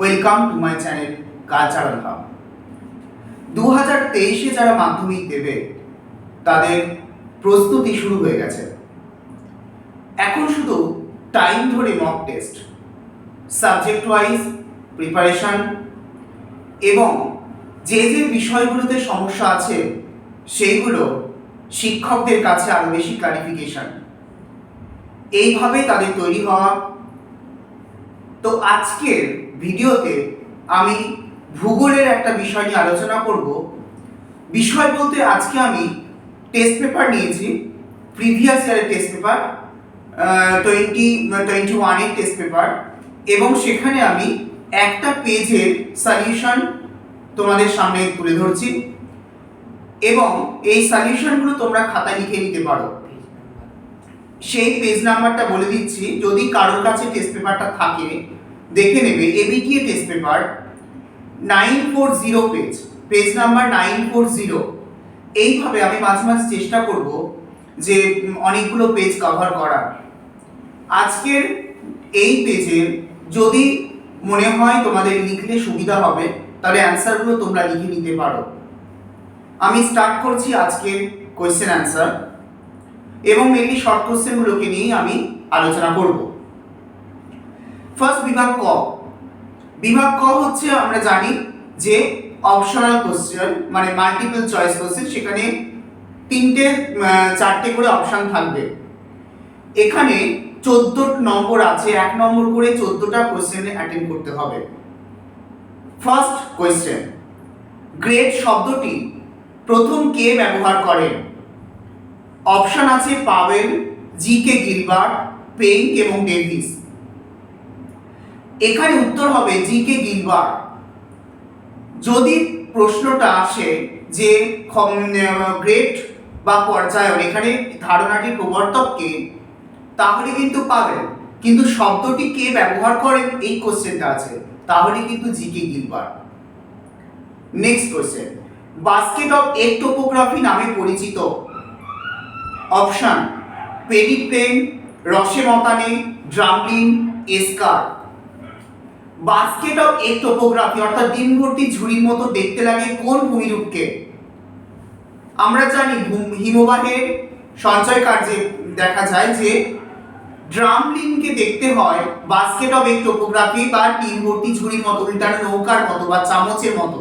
Welcome to my channel cultural hub. 2023-এ যারা মাধ্যমিক দেবে তাদের প্রস্তুতি শুরু হয়ে গেছে। এখন শুধু টাইম ধরে mock test, subject wise preparation এবং যে যে বিষয়গুলোতে সমস্যা আছে সেইগুলো শিক্ষকদের কাছে আরও বেশি ক্লারিফিকেশন, এইভাবে তাদের তৈরি হওয়া। তো আজকের ভিডিওতে আমি ভূগোলের একটা বিষয় নিয়ে আলোচনা করব। বিষয় বলতে আজকে আমি টেস্ট পেপার নিয়েছি, প্রিভিয়াস ইয়ারের টেস্ট পেপার 2021-এর টেস্ট পেপার, এবং সেখানে আমি একটা পেজের সলিউশন তোমাদের সামনে তুলে ধরছি এবং এই সলিউশনগুলো তোমরা খাতায় লিখে নিতে পারো। সেই পেজ নাম্বারটা বলে দিচ্ছি, যদি কারোর কাছে টেস্ট পেপারটা থাকে দেখে নেবে। ABTA test paper 940 page number 940। এইভাবে আমি মাঝে মাঝে চেষ্টা করব যে অনেকগুলো পেজ কভার করার। আজকের এই পেজের যদি মনে হয় তোমাদের লিখলে সুবিধা হবে তাহলে অ্যান্সারগুলো তোমরা লিখে নিতে পারো। আমি স্টার্ট করছি আজকের কোয়েশ্চেন অ্যান্সার এবং মেনলি শর্ট কোয়েশ্চেনগুলোকে নিয়েই আমি আলোচনা করব। ফার্স্ট বিভাগ ক। বিভাগ ক হচ্ছে আমরা জানি যে অপশনাল কোশ্চেন, মানে মাল্টিপল চয়েস কোশ্চেন। সেখানে চারটে করে অপশন থাকবে। এখানে 14 নম্বর আছে, 1 নম্বর করে 14টা কোশ্চেনে অ্যাটেন্ড করতে হবে। ফার্স্ট কোশ্চেন, গ্রেট শব্দটি প্রথম কে ব্যবহার করেন? অপশন আছে পাওয়েল, জি.কে. গিলবার্ট, পেইন এবং ডেভিস। এখানে উত্তর হবে জি.কে. গিলবার্ট। যদি প্রশ্নটা আসে যে গ্রেট বা পর্যায়ন, এখানে ধারণাটির প্রবর্তক কে, তাহলে কিন্তু পাবেন, কিন্তু শব্দটি কে ব্যবহার করেন এই কোশ্চেনটা আছে, তাহলে কিন্তু G K. Gilbert. Next question, basket of egg topography নামে পরিচিত। Option pediplain, roche moutonnee, drumlin, esker. Basket of egg topography অর্থাৎ ডিম ভর্তি ঝুড়ির মতো দেখতে লাগে কোন ভূমিরূপকে? আমরা জানি হিমবাহের সঞ্চয় কার্যে দেখা যায় যে ড্রামলিনকে দেখতে হয় বাস্কেট অফ এগ টোপোগ্রাফি বা ডিম ভর্তি ঝুড়ির মতো, উল্টানো নৌকার মতো বা চামচের মতো।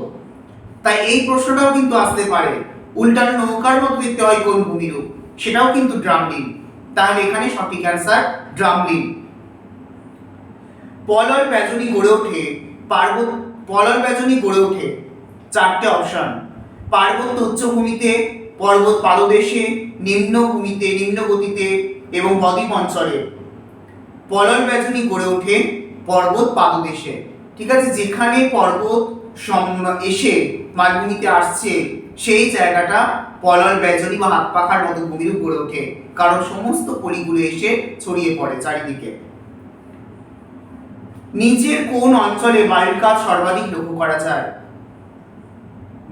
তাই এই প্রশ্নটাও কিন্তু আসতে পারে, উল্টানো নৌকার মতো দেখতে হয় কোন ভূমিরূপ? সেটাও কিন্তু ড্রামলিন। তাহলে এখানে সঠিক অ্যান্সার ড্রামলিন। পলল বেজনি গড়ে ওঠে পলল বেজনি গড়ে ওঠে, চারটে অপশন। পার্বত্য উচ্চভূমিতে, পর্বত পাদদেশে, নিম্নভূমিতে নিম্ন গতিতে এবং বদ্বীপ অঞ্চলে। পলল বেজনি গড়ে ওঠে পর্বত পাদদেশে। ঠিক আছে, যেখানে পর্বত এসে মালভূমিতে আসছে সেই জায়গাটা পলল বেজনি বা হাত পাখার মতো ভূমিরূপ গড়ে ওঠে, কারণ সমস্ত পলিগুলো এসে ছড়িয়ে পড়ে চারিদিকে। নিচের কোন অঞ্চলে বায়ুর কাজ সর্বাধিক লক্ষ্য করা যায়?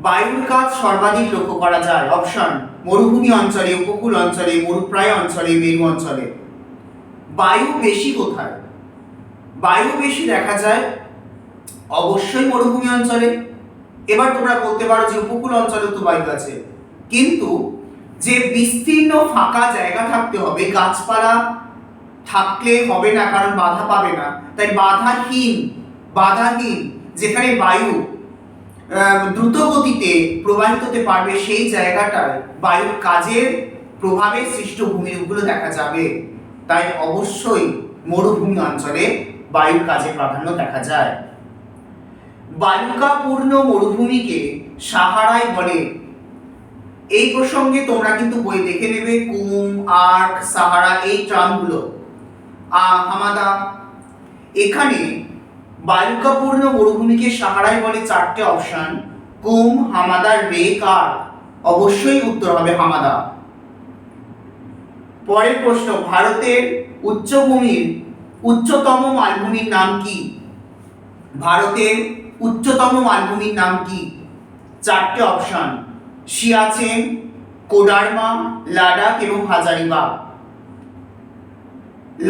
বায়ুর কাজ সর্বাধিক লক্ষ্য করা যায়। অপশন মরুভূমি অঞ্চলে, উপকূল অঞ্চলে, মরুপ্রায় অঞ্চলে, মেরু অঞ্চলে। বায়ু বেশি কোথায়? বায়ু বেশি দেখা যায় অবশ্যই মরুভূমি অঞ্চলে। এবার তোমরা বলতে পারো যে উপকূল অঞ্চলে তো বায়ু আছে, কিন্তু যে বিস্তীর্ণ ফাঁকা জায়গা থাকতে হবে, গাছপালা থাকলে হবে না, কারণ বাধা পাবে না। তাই বাধাহীন যেখানে বায়ু দ্রুত গতিতে প্রবাহিত হতে পারবে সেই জায়গাটায় বায়ুর কাজের প্রভাবে সৃষ্ট ভূমিরূপগুলো দেখা যাবে। তাই অবশ্যই মরুভূমি অঞ্চলে বায়ুর কাজে প্রাধান্য দেখা যায়। বালুকাপূর্ণ মরুভূমিকে সাহারায় বলে। এই প্রসঙ্গে তোমরা কিন্তু বই দেখে নেবে, কুম, আর্ক, সাহারা, এই টার্মগুলো। হামাদা। এখানে বালুকাপূর্ণ মরুভূমিকে সাহারায় বলে, চারটে অপশন, কুম, হামাদা, রেক, আর্ক। অবশ্যই উত্তর হবে হামাদা। পরের প্রশ্ন, ভারতের উচ্চভূমির উচ্চতম মালভূমির নাম কি? ভারতের উচ্চতম মালভূমির নাম কি? চারটে অপশন, সিয়াচেন, কোডারমা, লাদাখ এবং হাজারিবাগ।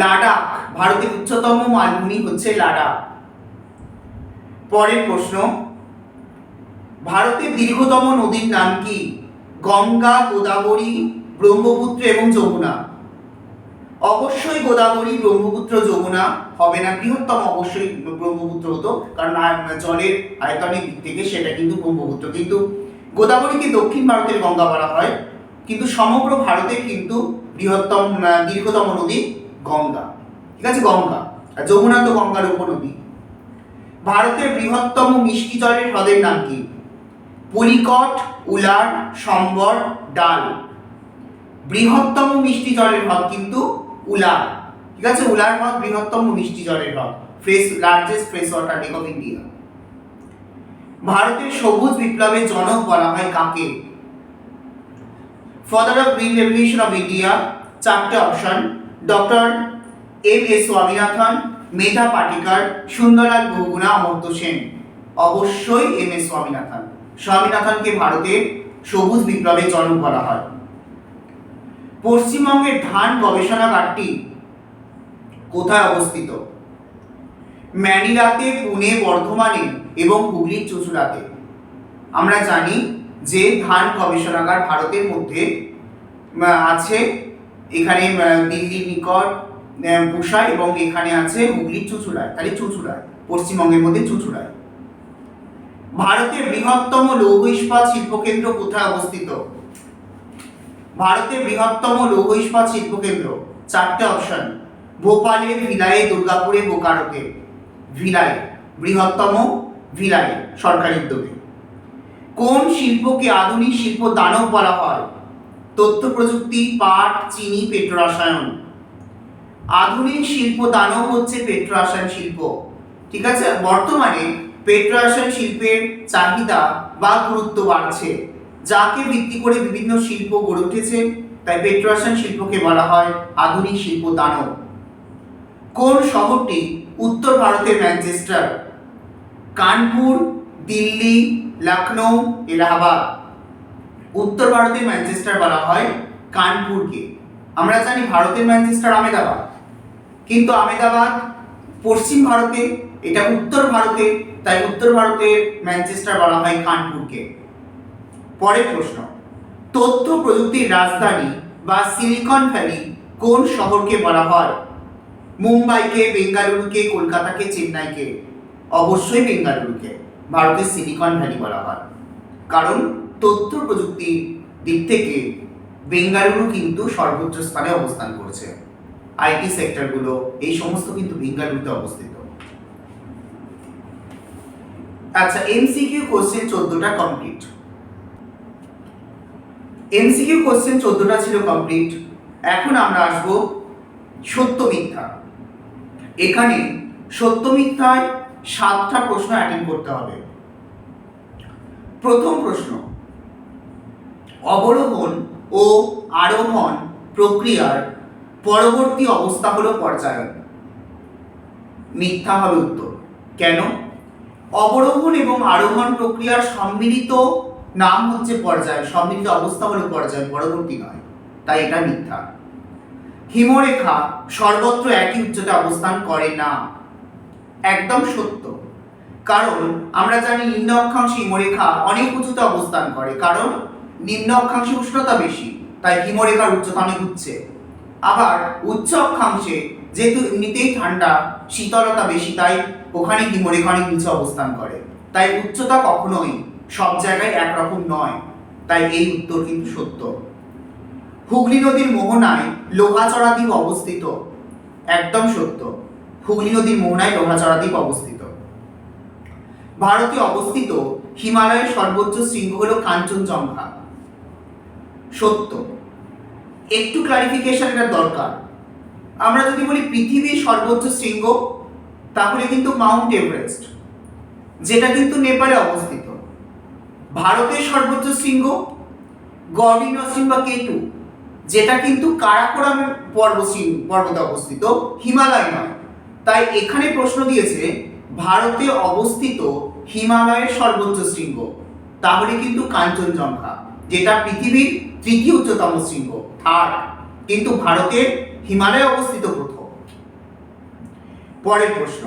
লাদাখ, ভারতের উচ্চতম মালভূমি হচ্ছে লাদাখ। পরের প্রশ্ন, ভারতের দীর্ঘতম নদীর নাম কি? গঙ্গা, গোদাবরী, ব্রহ্মপুত্র এবং যমুনা। অবশ্যই গোদাবরী, ব্রহ্মপুত্র, যমুনা হবে না। বৃহত্তম অবশ্যই ব্রহ্মপুত্র হতো, কারণ জলের আয়তনের দিক থেকে সেটা কিন্তু ব্রহ্মপুত্র। কিন্তু গোদাবরীকে দক্ষিণ ভারতের গঙ্গা বলা হয়, কিন্তু সমগ্র ভারতে কিন্তু দীর্ঘতম নদী গঙ্গা। ঠিক আছে, গঙ্গা। আর যমুনা তো গঙ্গার উপনদী। ভারতের বৃহত্তম মিষ্টি জলের হ্রদের নাম কি? পুলিকট, উলার, সম্বর, ডাল। বৃহত্তম মিষ্টি জলের হ্রদ কিন্তু উলার। ঠিক আছে, উলার হ্রদ বৃহত্তম মিষ্টি জলের হ্রদ, largest fresh water lake of India. ভারতের সবুজ বিপ্লবের জনক বলা হয় কাকে? Father of green revolution of India, চারটে অপশন: ডক্টর এম.এস. স্বামীনাথন, মেধা পাটিকার, সুন্দরলাল বহুগুণা, অমর্ত্য সেন। অবশ্যই এম.এস. স্বামীনাথন। স্বামীনাথনকে ভারতের সবুজ বিপ্লবের জনক বলা হয়। পশ্চিমবঙ্গের ধান গবেষণাগারটি কোথায় অবস্থিত? ম্যানিলাতে, পুনে, বর্ধমানে এবং হুগলির চুঁচুড়াতে। আমরা জানি যে ধান গবেষণাগার ভারতের মধ্যে আছে, এখানে দিল্লির নিকট পুষা এবং এখানে আছে হুগলির চুঁচুড়ায়, তাহলে চুঁচুড়ায়, পশ্চিমবঙ্গের মধ্যে চুঁচুড়ায়। ভারতের বৃহত্তম লৌহ ইস্পাত শিল্পকেন্দ্র কোথায় অবস্থিত? ভারতের বৃহত্তম লৌহ ইস্পাত শিল্পকেন্দ্র, চারটে অপশন: ভোপালে, ভিলায়ে, দুর্গাপুরে, বোকারোতে। ভিলায়ে, বৃহত্তম ভিলায়ে, সরকারি উদ্যোগে। কোন শিল্পকে আধুনিক শিল্প দানব বলা হয়? তথ্য প্রযুক্তি, পাট, চিনি, পেট্রোরসায়ন। আধুনিক শিল্প দানব হচ্ছে পেট্রোরসায়ন শিল্প। ঠিক আছে, বর্তমানে পেট্রোরসায়ন শিল্পের চাহিদা বা গুরুত্ব বাড়ছে, যাকে ভিত্তি করে বিভিন্ন শিল্প গড়ে উঠেছে, তাই পেট্রোরসায়ন শিল্পকে বলা হয় আধুনিক শিল্প দানব। কোন শহরটি উত্তর ভারতের ম্যানচেস্টার? কানপুর, দিল্লি, লখনৌ, এলাহাবাদ। উত্তর ভারতের ম্যানচেস্টার বলা হয় কানপুরকে। আমরা জানি ভারতের ম্যানচেস্টার আহমেদাবাদ, কিন্তু আহমেদাবাদ পশ্চিম ভারতে, এটা উত্তর ভারতে, তাই উত্তর ভারতের ম্যানচেস্টার বলা হয় কানপুরকে। পরের প্রশ্ন, তথ্য প্রযুক্তির রাজধানী বা সিলিকন ভ্যালি কোন শহরকে বলা হয়? মুম্বাইকে, বেঙ্গালুরুকে, কলকাতাকে, চেন্নাইকে। অবশ্যই বেঙ্গালুরুকে ভারতের সিলিকন ভ্যালি বলা হয়, কারণ তথ্য প্রযুক্তির দিক থেকে বেঙ্গালুরু কিন্তু সর্বোচ্চ স্থানে অবস্থান করছে। আইটি সেক্টরগুলো এই সমস্ত কিন্তু বেঙ্গালুরুতে অবস্থিত। আচ্ছা, এমসিকিউ কোশ্চেন 14টা কমপ্লিট। এমসিকিউ কোশ্চেন 14টা ছিল কমপ্লিট। এখন আমরা আসবো সত্য মিথ্যা। এখানে সত্য মিথ্যায় 7টা প্রশ্ন অ্যাটেন্ড করতে হবে। প্রথম প্রশ্ন, অবরোহণ ও আরোহণ প্রক্রিয়ার পরবর্তী অবস্থা হলো পর্যায়ন। মিথ্যা হবে উত্তর। কেন? অবরোহণ এবং আরোহণ প্রক্রিয়ার সম্মিলিত নাম হচ্ছে পর্যায়, সম্মিলিত অবস্থা হলো পর্যায়, পরবর্তী নয়, তাই এটা মিথ্যা। হিমরেখা সর্বত্র একই উচ্চতা অবস্থান করে না। একদম সত্য, কারণ আমরা জানি নিম্ন অক্ষাংশে হিমরেখা অনেক উঁচুতে অবস্থান করে, কারণ নিম্ন অক্ষাংশে উষ্ণতা বেশি, তাই হিমরেখার উচ্চতা অনেক উচ্চে। আবার উচ্চ অক্ষাংশে যেহেতু এমনিতেই ঠান্ডা, শীতলতা বেশি, তাই ওখানে হিমরেখা অনেক নিচে অবস্থান করে, তাই উচ্চতা কখনোই সব জায়গায় একরকম নয়, তাই এই উত্তর কিন্তু সত্য। হুগলি নদীর মোহনায় লোহাচড়া দ্বীপ অবস্থিত। একদম সত্য, হুগলি নদীর মোহনায় লোহাচড়া দ্বীপ অবস্থিত। ভারতে অবস্থিত হিমালয়ের সর্বোচ্চ শৃঙ্গ হলো কাঞ্চনজঙ্ঘা। সত্য। একটু ক্লারিফিকেশন এর দরকার। আমরা যদি বলি পৃথিবীর সর্বোচ্চ শৃঙ্গ, তাহলে কিন্তু মাউন্ট এভারেস্ট, যেটা কিন্তু নেপালে অবস্থিত। ভারতের সর্বোচ্চ শৃঙ্গ গর্ডিনসিন বা কেটু, যেটা কিন্তু কারাকোরাম পর্বতে অবস্থিত, হিমালয় নয়। তাই এখানে প্রশ্ন দিয়েছে ভারতে অবস্থিত হিমালয়ের সর্বোচ্চ শৃঙ্গ, তাহলে কিন্তু কাঞ্চনজঙ্ঘা, যেটা পৃথিবীর তৃতীয় উচ্চতম শৃঙ্গ, থার্ড, কিন্তু ভারতের হিমালয় অবস্থিত প্রথম। পরের প্রশ্ন,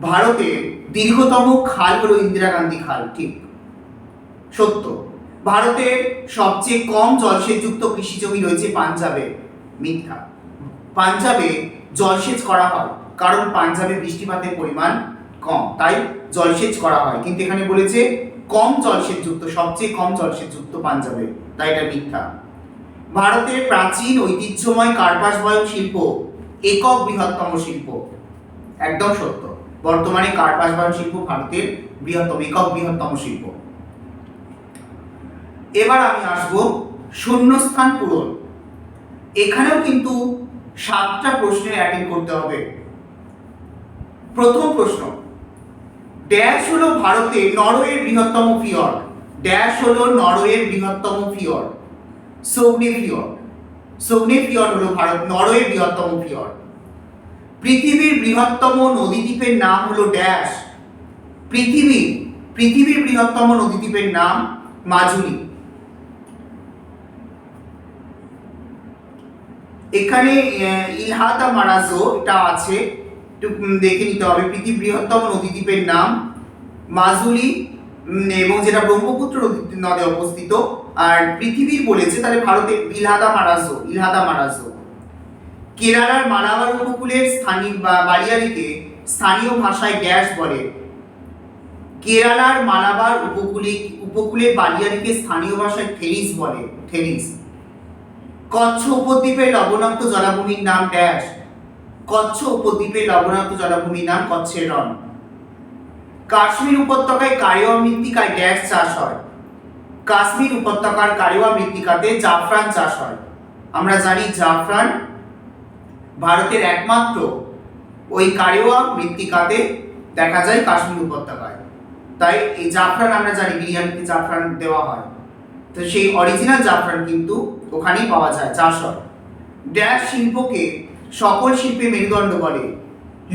ভারতের দীর্ঘতম খাল হলো ইন্দিরা গান্ধী খাল, ঠিক, সত্য। ভারতের সবচেয়ে কম জলসেচযুক্ত কৃষি জমি রয়েছে পাঞ্জাবে, মিথ্যা। পাঞ্জাবে জলসেচ করা হয় কারণ পাঞ্জাবে বৃষ্টিপাতের পরিমাণ কম, তাই জলসেচ করা হয়, কিন্তু এখানে বলেছে কম জলসেচযুক্ত, সবচেয়ে কম জলসেচযুক্ত পাঞ্জাবে, তাই এটা মিথ্যা। ভারতের প্রাচীন ঐতিহ্যময় কার্পাস বয়ন শিল্প একক বৃহত্তম শিল্প, একদম সত্য। বর্তমানে কার্পাস বয়ন শিল্প ভারতের একক বৃহত্তম শিল্প। এবার আমি আসব শূন্যস্থান পূরণ। এখানেও কিন্তু 7টা প্রশ্নের অ্যাটেন্ড করতে হবে। প্রথম প্রশ্ন, ড্যাশ হলো ভারতের নরওয়ের বৃহত্তম ফিয়র্ড, ড্যাশ হলো নরওয়ের বৃহত্তম ফিয়র্ড, সোগনে ফিয়র্ড, সোগনে ফিয়র্ড হলো নরওয়ের বৃহত্তম ফিয়র্ড। পৃথিবীর বৃহত্তম নদীদ্বীপের নাম হলো ড্যাশ, পৃথিবীর বৃহত্তম নদীদ্বীপের নাম মাজুলি। এখানে ইলহাদা মারাজো এটা আছে, একটু দেখে নিতে হবে। পৃথিবীর বৃহত্তম নদীদ্বীপের নাম মাজুলি, এবং যেটা ব্রহ্মপুত্র নদে অবস্থিত। আর পৃথিবীর বলেছে, তাহলে ভারতের ইলহাদা মারাজো। কেরালার মালাবার উপকূলের স্থানীয় বালিয়াড়িকে স্থানীয় ভাষায় ড্যাশ বলে, কেরালার মালাবার উপকূলের বালিয়াড়িকে স্থানীয় ভাষায় থেরিস বলে, থেরিস। কচ্ছ উপদ্বীপের লবণাক্ত জলাভূমির নাম ড্যাশ, কচ্ছ উপদ্বীপের লবণাক্ত জলাভূমির নাম কচ্ছের রণ। কাশ্মীর উপত্যকায় কারেওয়া মৃত্তিকায় ড্যাশ চাষ হয়, কাশ্মীর উপত্যকার কারেওয়া মৃত্তিকাতে জাফরান চাষ হয়। আমরা জানি জাফরান ভারতের একমাত্র ওই কারেওয়া মৃত্তিকাতে দেখা যায় কাশ্মীর উপত্যকায়, তাই এই জাফরান আমরা জানি বিরিয়ানিতে জাফরান দেওয়া হয়, তো সেই অরিজিনাল জাফরান কিন্তু ওখানেই পাওয়া যায়, চাষ হয়। ড্যাশ শিল্পকে সকল শিল্পের মেরুদণ্ড বলে,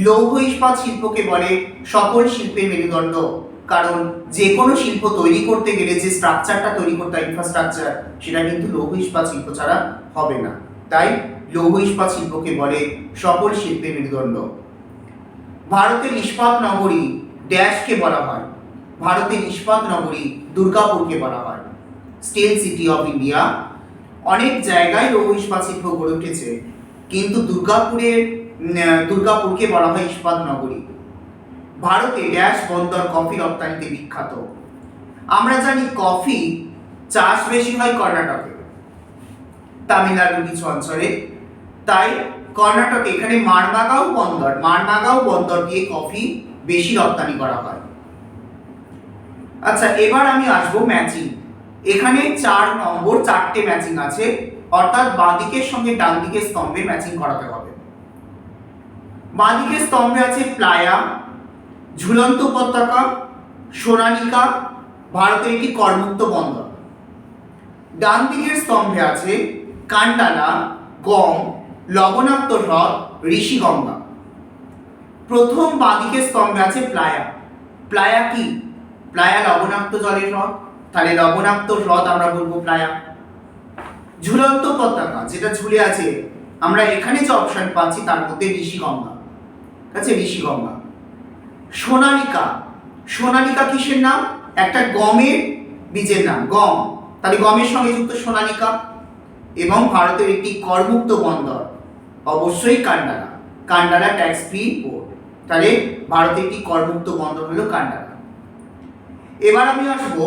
লৌহ ইস্পাত শিল্পকে বলে সকল শিল্পের মেরুদণ্ড, কারণ যে কোনো শিল্প তৈরি করতে গেলে যে স্ট্রাকচারটা তৈরি করতে হয়, ইনফ্রাস্ট্রাকচার, সেটা কিন্তু লৌহ ইস্পাত শিল্প ছাড়া হবে না, তাই লৌহ ইস্পাত শিল্পকে বলে সকল শিল্পের মেরুদণ্ড। ভারতের ইস্পাত নগরী ড্যাশকে বলা হয়, ভারতের ইস্পাত নগরী দুর্গাপুরকে বলা হয়, স্টিল সিটি অফ ইন্ডিয়া। অনেক জায়গায় লৌহ ইস্পাত শিল্প গড়ে উঠেছে, কিন্তু দুর্গাপুরকে বলা হয় ইস্পাত নগরী। ভারতে ড্যাশ বন্দর কফি রপ্তানিতে বিখ্যাত। আমরা জানি কফি চাষ বেশি হয় কর্ণাটকে, তামিলনাড়ুর কিছু অঞ্চলে, তাই কর্ণাটকে এখানে মারমাগাও বন্দর দিয়ে কফি বেশি রপ্তানি করা হয়। আচ্ছা, এবার আমি আসবো ম্যাচিং। এখানে 4 নম্বর 4টে ম্যাচিং আছে, অর্থাৎ বাঁ দিকের সঙ্গে ডান দিকের স্তম্ভে ম্যাচিং করাতে হবে। বাঁ দিকের স্তম্ভে আছে প্লায়া, ঝুলন্ত উপত্যকা, সোনালিকা, ভারতের একটি করমুক্ত বন্দর। ডান দিকের স্তম্ভে আছে কান্ডালা, গম, লবণাক্ত হ্রদ, ঋষিগঙ্গা। প্রথম বাঁ দিকের স্তম্ভে আছে প্লায়া। প্লায়া কি? প্লায়া লবণাক্ত জলের হ্রদ, তাহলে লবণাক্ত হ্রদ আমরা বলবো প্লায়া। ঝুলন্ত উপত্যকা, যেটা ঝুলে আছে, আমরা এখানে যে অপশন পাচ্ছি তার মধ্যে ঋষিগঙ্গা আছে, ঋষিগঙ্গা। সোনালিকা, সোনালিকা কিসের নাম? একটা গমের বীজের নাম, গম, তাহলে গমের সঙ্গে যুক্ত সোনালিকা। এবং ভারতের একটি করমুক্ত বন্দর অবশ্যই Kandla, Kandla tax free port, তাহলে ভারতের একটি করমুক্ত বন্দর হলো কান্ডালা। এবার আমি আসবো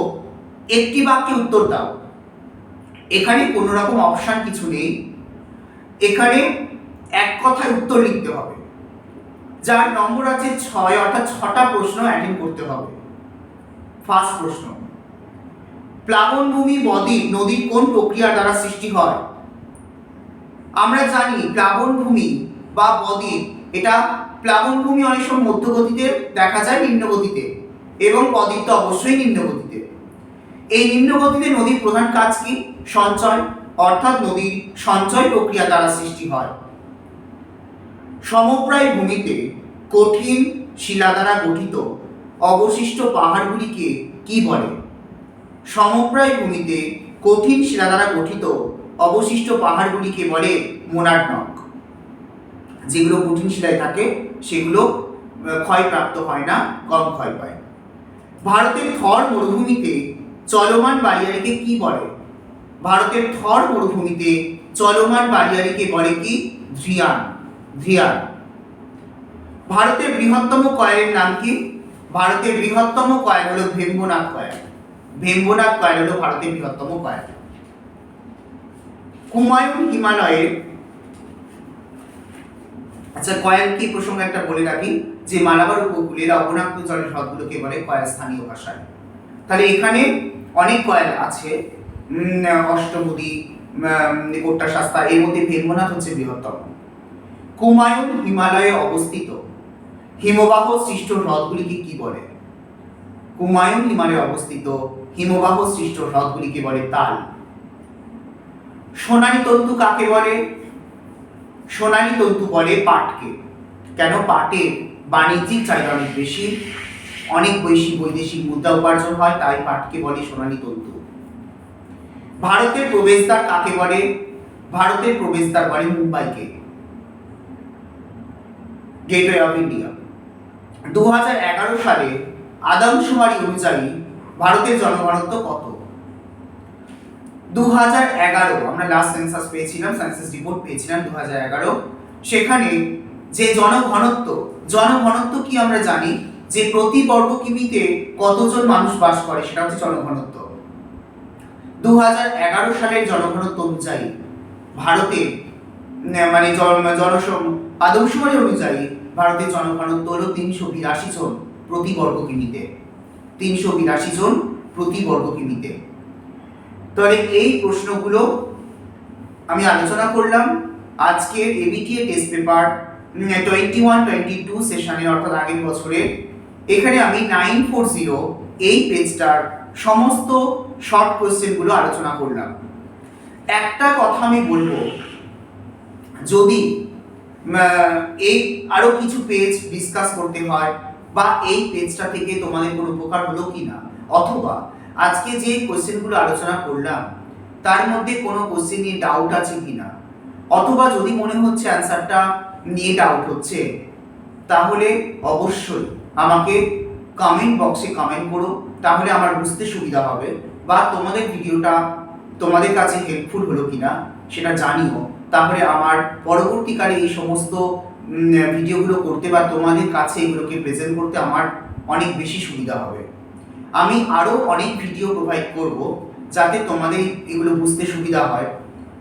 একটি বাক্যে উত্তর দাও। এখানে কোনো রকম অপশন কিছু নেই, এখানে এক কথায় উত্তর লিখতে হবে। যার নম্বর আছে 6, অর্থাৎ 6টা প্রশ্ন অ্যাটেন্ড করতে হবে। ফার্স্ট প্রশ্ন, প্লাবনভূমি বদ্বীপ নদীর কোন প্রক্রিয়ার দ্বারা সৃষ্টি হয়? আমরা জানি প্লাবনভূমি বা বদ্বীপ, এটা প্লাবনভূমি অনেক সময় মধ্যগতিতে দেখা যায়, নিম্নগতিতে, এবং বদ্বীপ তো অবশ্যই নিম্নগতিতে। এই নিম্নগতিতে নদীর প্রধান কাজ কি? সঞ্চয়, অর্থাৎ নদীর সঞ্চয় প্রক্রিয়া দ্বারা সৃষ্টি হয়। সমপ্রায় ভূমিতে কঠিন শিলা দ্বারা গঠিত অবশিষ্ট পাহাড়গুলিকে কি বলে? সমপ্রায় ভূমিতে কঠিন শিলা দ্বারা গঠিত অবশিষ্ট পাহাড়গুলিকে বলে মোনাডনক। যেগুলো কঠিন শিলায় থাকে সেগুলো ক্ষয়প্রাপ্ত হয় না, কম ক্ষয় পায়। ভারতের থর মরুভূমিতে চলমান বালিয়াড়িকে কি বলে? ভারতের থর মরুভূমিতে চলমান বালিয়াড়িকে বলে কি? ধ্রিয়ান। ধ্রিয়ান। ভারতের বৃহত্তম কয়েলের নাম কি? ভারতের বৃহত্তম কয়েল হলো ভেম্বনাথ কয়েল। ভেম্বনাথ কয়েল হলো ভারতের বৃহত্তম কয়েল। কুমায়ুন হিমালয়ে, আচ্ছা কয়েল কি প্রসঙ্গে একটা বলে রাখি যে মালাবার উপকূলের অবনাক্ত জলের হ্রদগুলোকে বলে কয়েল স্থানীয় ভাষায়। তাহলে এখানে অনেক কয়েল আছে, অষ্টমুদি, কোট্টাশাস্তা, এর মধ্যে ভেম্বনাথ হচ্ছে বৃহত্তম। কুমায়ুন হিমালয়ে অবস্থিত হিমবাহ সৃষ্ট হ্রদগুলিকে কি বলে? কুমায়ুন হিমালয়ে অবস্থিত হিমবাহ সৃষ্ট হ্রদগুলিকে বলে তাল। সোনালী তন্তু কাকে বলে? সোনালী তন্তু বলে পাটকে। কেন? পাটের বাণিজ্যিক চাহিদা অনেক বেশি, অনেক বেশি বৈদেশিক মুদ্রা উপার্জন হয়, তাই পাটকে বলে সোনালী তন্তু। ভারতের প্রবেশদ্বার কাকে বলে? ভারতের প্রবেশদ্বার বলে মুম্বাইকে, গেটওয়ে অফ ইন্ডিয়া। 2011 সালে আদমশুমারি অনুযায়ী ভারতের জনঘনত্ব কত? 2011 আমরা লাস্ট সেন্সাস পেয়েছিলাম, সেন্সাস রিপোর্ট পেয়েছিলাম 2011। সেখানে যে জনঘনত্ব কি আমরা জানি যে প্রতি বর্গ কিমিতে কতজন মানুষ বাস করে, সেটা হচ্ছে জনঘনত্ব। 2011 সালের জনঘনত্ব অনুযায়ী ভারতের মানে আদমশুমারি অনুযায়ী ভারতের জনঘনত্ব হলো 382 জন প্রতি বর্গ কিমিতে। 382 জন প্রতি বর্গ কিমিতে। তাহলে এই প্রশ্নগুলো আমি আলোচনা করলাম আজকের এবিটিএ টেস্ট পেপার 21-22 সেশনে, অর্থাৎ আগের বছরে। এখানে আমি 940 এই পেজটার সমস্ত শর্ট কোশ্চেনগুলো আলোচনা করলাম। একটা কথা আমি বলবো, যদি এই আরো কিছু পেজ ডিসকাস করতে হয় বা এই পেজটা থেকে তোমাদের কোনো উপকার হলো কিনা, অথবা আজকে যে কোশ্চেনগুলো আলোচনা করলাম তার মধ্যে কোনো কোশ্চেন নিয়ে ডাউট আছে কিনা, অথবা যদি মনে হচ্ছে অ্যান্সারটা নিয়ে ডাউট হচ্ছে, তাহলে অবশ্যই আমাকে কমেন্ট বক্সে কমেন্ট করো, তাহলে আমার বুঝতে সুবিধা হবে, বা তোমাদের ভিডিওটা তোমাদের কাছে হেল্পফুল হলো কিনা সেটা জানিও। তাহলে আমার পরবর্তীকালে এই সমস্ত ভিডিওগুলো করতে বা তোমাদের কাছে এগুলোকে প্রেজেন্ট করতে আমার অনেক বেশি সুবিধা হবে। আমি আরও অনেক ভিডিও প্রোভাইড করব যাতে তোমাদের এগুলো বুঝতে সুবিধা হয়।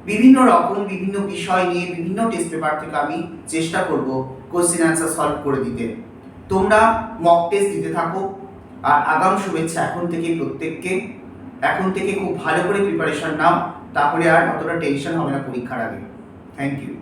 বিভিন্ন রকম বিভিন্ন বিষয় নিয়ে বিভিন্ন টেস্ট পেপার থেকে আমি চেষ্টা করব কোশ্চেন অ্যান্সার সলভ করে দিতে। তোমরা মক টেস্ট দিতে থাকো, আর আগাম শুভেচ্ছা এখন থেকে প্রত্যেককে। এখন থেকে খুব ভালো করে প্রিপারেশন নাও, তাহলে আর অতটা টেনশন হবে না পরীক্ষার আগে। Thank you.